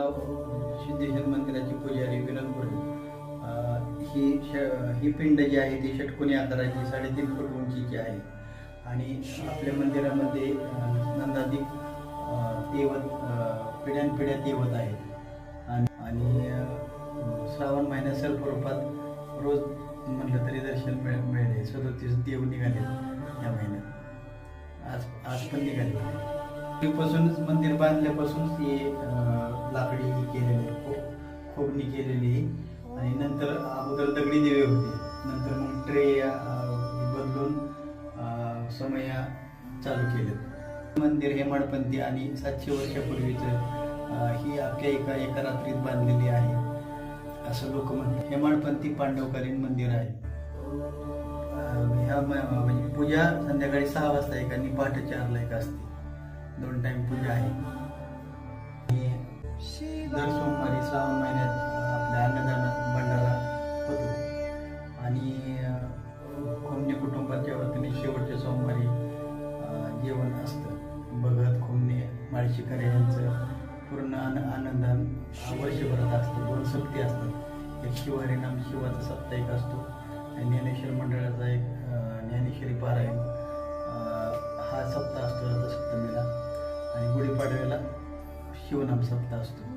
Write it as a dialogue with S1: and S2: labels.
S1: सिद्धेश्वर मंदिराची पुजारी विरंगपुरे ही पिंड जी आहे ती षटकोनी आकाराची 3.5 फूट उंचीची आहे आणि आपल्या मंदिरामध्ये नंदादीप देवत पिढ्यानपिढ्या देवत आहेत आणि श्रावण महिन्यात सर्व रूपात रोज म्हटलं तरी दर्शन मिळेल. 37 देव निघाले या महिन्यात. आज पण निघाले. पासूनच मंदिर बांधल्यापासूनच हे लाकडी केलेली खोबणी केलेली आणि नंतर अगोदर दगडी दिवे होते. नंतर मग ट्रे बदलून समय चालू केले. मंदिर हेमाडपंथी आणि 700 वर्षापूर्वीचं ही आख्यायिका एका रात्रीत बांधलेली आहे असं लोक म्हणतात. हेमाडपंथी पांडवकालीन मंदिर आहे. ह्या म्हणजे पूजा संध्याकाळी 6 वाजता एक आणि पहाटे 4ला एक असते. 2 टाइम पूजा आहे. दर सोमवारी श्रावण महिन्यात आपल्या अन्नदान भंडारा होतो आणि खोमणे कुटुंबाच्या वतीने शेवटच्या सोमवारी जेवण असतं. भगत खोमणे माळशीकर यांचं पूर्ण आनंदान वर्षभरात असतं. 2 सप्ते असतात. एक शिवहरिनाम शिवाचा साप्ताहिक असतो आणि ज्ञानेश्वर मंडळाचा एक ज्ञानेश्वरी पारायण हा सप्ताह असतो रथसप्तमीला आणि गुढीपाडव्याला शिवनाम सप्ताह असतो.